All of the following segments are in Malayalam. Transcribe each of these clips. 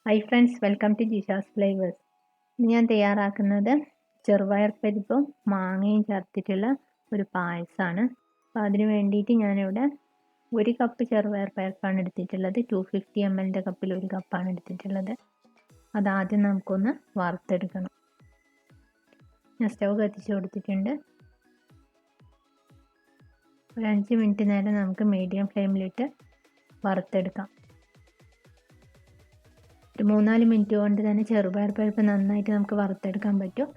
High friends, welcome to Jisha's flavours. ഞാൻ തയ്യാറാക്കുന്നത് ചെറുപയർ പരിപ്പും മാങ്ങയും ചേർത്തിട്ടുള്ള ഒരു പായസമാണ്. അപ്പോൾ അതിന് വേണ്ടിയിട്ട് ഞാനിവിടെ 1 കപ്പ് ചെറുപയർ പരിപ്പാണ് എടുത്തിട്ടുള്ളത്. 250 ml കപ്പിൽ 1 കപ്പാണ് എടുത്തിട്ടുള്ളത്. അതാദ്യം നമുക്കൊന്ന് വറുത്തെടുക്കണം. ഞാൻ സ്റ്റവ് കത്തിച്ച് കൊടുത്തിട്ടുണ്ട്. ഒരു 5 മിനിറ്റ് നേരം നമുക്ക് മീഡിയം ഫ്ലെയിമിലിട്ട് വറുത്തെടുക്കാം. ഒരു 3-4 മിനിറ്റ് കൊണ്ട് തന്നെ ചെറുപയർ പരിപ്പ് നന്നായിട്ട് നമുക്ക് വറുത്തെടുക്കാൻ പറ്റും.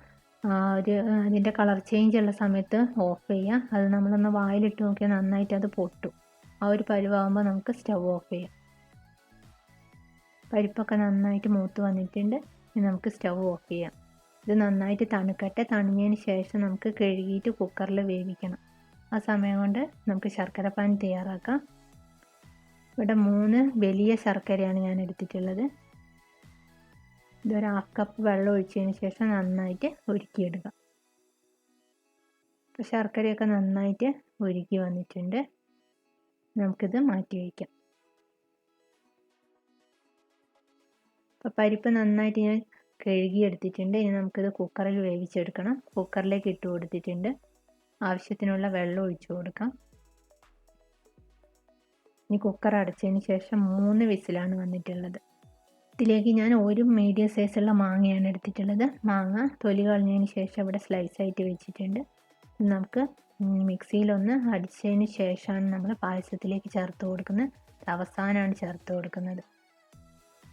അതിൻ്റെ കളർ ചേഞ്ച് ഉള്ള സമയത്ത് ഓഫ് ചെയ്യുക. അത് നമ്മളൊന്ന് വായിലിട്ട് നോക്കിയാൽ നന്നായിട്ട് അത് പൊട്ടും. ആ ഒരു പരുവാകുമ്പോൾ നമുക്ക് സ്റ്റവ് ഓഫ് ചെയ്യാം. പരിപ്പൊക്കെ നന്നായിട്ട് മൂത്ത് വന്നിട്ടുണ്ട്. ഇനി നമുക്ക് സ്റ്റവ് ഓഫ് ചെയ്യാം. ഇത് നന്നായിട്ട് തണുക്കട്ടെ. തണിഞ്ഞതിന് ശേഷം നമുക്ക് കഴുകിയിട്ട് കുക്കറിൽ വേവിക്കണം. ആ സമയം കൊണ്ട് നമുക്ക് ശർക്കര പാനി തയ്യാറാക്കാം. ഇവിടെ 3 വലിയ ശർക്കരയാണ് ഞാൻ എടുത്തിട്ടുള്ളത്. ഇതൊരു 1/2 കപ്പ് വെള്ളം ഒഴിച്ചതിന് ശേഷം നന്നായിട്ട് ഉരുക്കിയെടുക്കാം. ഇപ്പോൾ ശർക്കരയൊക്കെ നന്നായിട്ട് ഉരുക്കി വന്നിട്ടുണ്ട്. നമുക്കിത് മാറ്റി വയ്ക്കാം. ഇപ്പോൾ പരിപ്പ് നന്നായിട്ട് ഞാൻ കഴുകിയെടുത്തിട്ടുണ്ട്. ഇനി നമുക്കിത് കുക്കറിൽ വേവിച്ചെടുക്കണം. കുക്കറിലേക്ക് ഇട്ട് കൊടുത്തിട്ടുണ്ട്. ആവശ്യത്തിനുള്ള വെള്ളം ഒഴിച്ചു കൊടുക്കാം. ഇനി കുക്കർ അടച്ചതിന് ശേഷം 3 വിസിലാണ് വന്നിട്ടുള്ളത്. ഇതിലേക്ക് ഞാൻ ഒരു മീഡിയം സൈസുള്ള മാങ്ങയാണ് എടുത്തിട്ടുള്ളത്. മാങ്ങ തൊലി കളഞ്ഞതിന് ശേഷം ഇവിടെ സ്ലൈസ് ആയിട്ട് വെച്ചിട്ടുണ്ട്. നമുക്ക് മിക്സിയിലൊന്ന് അടിച്ചതിന് ശേഷമാണ് നമ്മൾ പായസത്തിലേക്ക് ചേർത്ത് കൊടുക്കുന്നത്. അവസാനമാണ് ചേർത്ത് കൊടുക്കുന്നത്.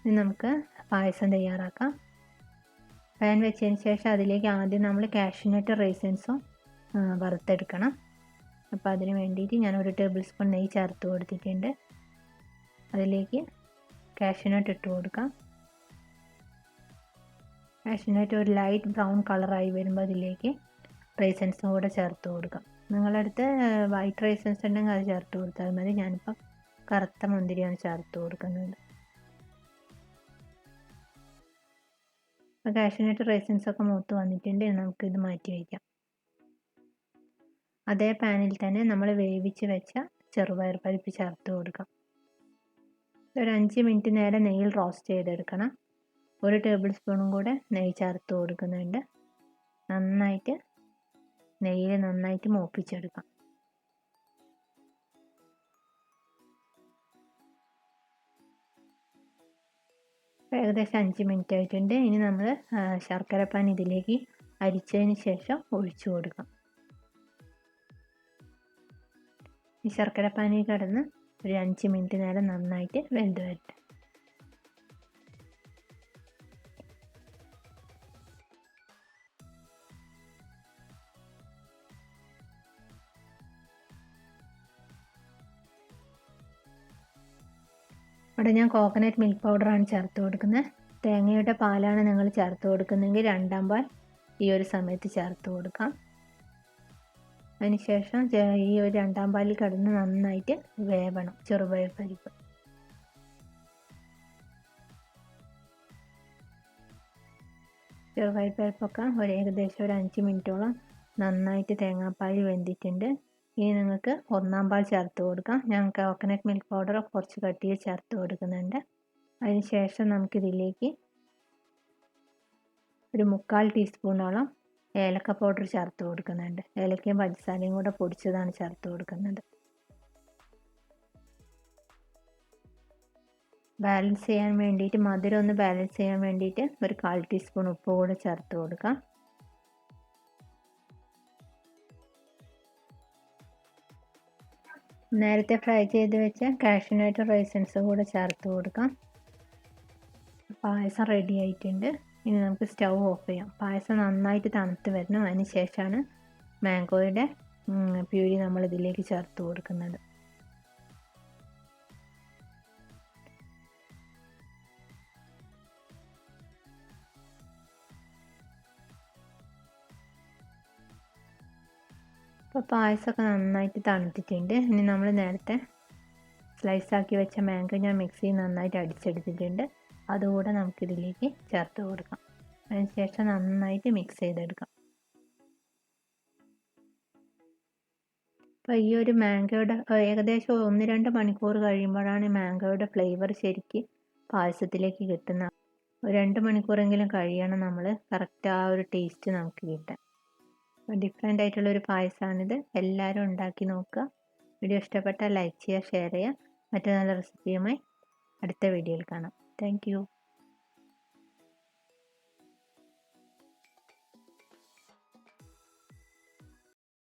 ഇനി നമുക്ക് പായസം തയ്യാറാക്കാം. പാൻ വെച്ചതിന് ശേഷം അതിലേക്ക് ആദ്യം നമ്മൾ കാഷ്യൂനട്ട് റൈസിൻസും വറുത്തെടുക്കണം. അപ്പോൾ അതിന് വേണ്ടിയിട്ട് ഞാൻ 1 ടേബിൾ സ്പൂൺ നെയ്യ് ചേർത്ത് കൊടുത്തിട്ടുണ്ട്. അതിലേക്ക് കാഷ്യൂനട്ട് ഇട്ട് കൊടുക്കാം. കാഷ്യൂനട്ട് ഒരു ലൈറ്റ് ബ്രൗൺ കളറായി വരുമ്പോൾ അതിലേക്ക് റൈസൻസും കൂടെ ചേർത്ത് കൊടുക്കാം. നിങ്ങളുടെ അടുത്ത് വൈറ്റ് റൈസൻസ് ഉണ്ടെങ്കിൽ അത് ചേർത്ത് കൊടുത്താൽ മതി. ഞാനിപ്പോൾ കറുത്ത മുന്തിരിയാണ് ചേർത്ത് കൊടുക്കുന്നത്. അപ്പോൾ കാഷ്യൂനട്ട് റൈസൻസൊക്കെ മൂത്ത് വന്നിട്ടുണ്ട്. നമുക്കിത് മാറ്റി വയ്ക്കാം. അതേ പാനിൽ തന്നെ നമ്മൾ വേവിച്ച് വെച്ച ചെറുപയർ പരിപ്പ് ചേർത്ത് കൊടുക്കാം. ഒരു 5 മിനിറ്റ് നേരം നെയ്യിൽ റോസ്റ്റ് ചെയ്തെടുക്കണം. 1 ടേബിൾ സ്പൂണും കൂടെ നെയ്യ് ചേർത്ത് കൊടുക്കുന്നുണ്ട്. നെയ്യിൽ നന്നായിട്ട് മൂപ്പിച്ചെടുക്കാം. ഏകദേശം 5 മിനിറ്റ് ആയിട്ടുണ്ട്. ഇനി നമ്മൾ ശർക്കരപ്പാനി ഇതിലേക്ക് അരിച്ചതിന് ശേഷം ഒഴിച്ചു കൊടുക്കാം. ഈ ശർക്കരപ്പാനി കിടന്ന് ഒരു 5 മിനിറ്റ് നേരം നന്നായിട്ട് വെന്ത് വരട്ടെ. ഇവിടെ ഞാൻ കോക്കനട്ട് മിൽക്ക് പൗഡറാണ് ചേർത്ത് കൊടുക്കുന്നത്. തേങ്ങയുടെ പാലാണ് നിങ്ങൾ ചേർത്ത് കൊടുക്കുന്നതെങ്കിൽ 2-ാം പാൽ ഈ ഒരു സമയത്ത് ചേർത്ത് കൊടുക്കാം. അതിനുശേഷം ഈ ഒരു 2-ാം പാലിൽ കിടന്ന് നന്നായിട്ട് വേവണം ചെറുപയർ പരിപ്പ്. ചെറുപയർ പരിപ്പൊക്കെ ഏകദേശം ഒരു 5 മിനിറ്റോളം നന്നായിട്ട് തേങ്ങാപ്പാലിൽ വെന്തിട്ടുണ്ട്. ഇനി നിങ്ങൾക്ക് 1-ാം പാൽ ചേർത്ത് കൊടുക്കാം. ഞാൻ കോക്കനട്ട് മിൽക്ക് പൗഡർ കുറച്ച് കട്ടിയിൽ ചേർത്ത് കൊടുക്കുന്നുണ്ട്. അതിനുശേഷം നമുക്കിതിലേക്ക് ഒരു 3/4 ടീസ്പൂണോളം ഏലക്ക പൗഡർ ചേർത്ത് കൊടുക്കുന്നുണ്ട്. ഏലക്കയും പഞ്ചസാരയും കൂടെ പൊടിച്ചതാണ് ചേർത്ത് കൊടുക്കുന്നത്. ബാലൻസ് ചെയ്യാൻ വേണ്ടിയിട്ട്, മധുരം ഒന്ന് ബാലൻസ് ചെയ്യാൻ വേണ്ടിയിട്ട് ഒരു 1/4 ടീസ്പൂൺ ഉപ്പ് കൂടെ ചേർത്ത് കൊടുക്കാം. നേരത്തെ ഫ്രൈ ചെയ്ത് വെച്ച കാഷ്യൂനട്ട് റൈസൻസ് കൂടെ ചേർത്ത് കൊടുക്കാം. പായസം റെഡി ആയിട്ടുണ്ട്. ഇനി നമുക്ക് സ്റ്റവ് ഓഫ് ചെയ്യാം. പായസം നന്നായിട്ട് തണുത്ത് വരണം. അതിന് ശേഷമാണ് മാംഗോയുടെ പ്യൂരി നമ്മൾ ഇതിലേക്ക് ചേർത്ത് കൊടുക്കുന്നത്. അപ്പോൾ പായസമൊക്കെ നന്നായിട്ട് തണുത്തിട്ടുണ്ട്. ഇനി നമ്മൾ നേരത്തെ സ്ലൈസാക്കി വെച്ച മാംഗോ ഞാൻ മിക്സിയിൽ നന്നായിട്ട് അടിച്ചെടുത്തിട്ടുണ്ട്. അതുകൂടെ നമുക്കിതിലേക്ക് ചേർത്ത് കൊടുക്കാം. അതിനുശേഷം നന്നായിട്ട് മിക്സ് ചെയ്തെടുക്കാം. അപ്പോൾ ഈ ഒരു മാംഗോയുടെ ഏകദേശം 1-2 മണിക്കൂർ കഴിയുമ്പോഴാണ് മാംഗോയുടെ ഫ്ലേവർ ശരിക്ക് പായസത്തിലേക്ക് കിട്ടുന്നത്. ഒരു 2 മണിക്കൂറെങ്കിലും കഴിയണം നമ്മൾ കറക്റ്റ് ആ ഒരു ടേസ്റ്റ് നമുക്ക് കിട്ടാൻ. ഡിഫറെൻ്റ് ആയിട്ടുള്ളൊരു പായസമാണിത്. എല്ലാവരും ഉണ്ടാക്കി നോക്കുക. വീഡിയോ ഇഷ്ടപ്പെട്ടാൽ ലൈക്ക് ചെയ്യുക, ഷെയർ ചെയ്യുക. മറ്റു നല്ല റെസിപ്പിയുമായി അടുത്ത വീഡിയോയിൽ കാണാം. Thank you.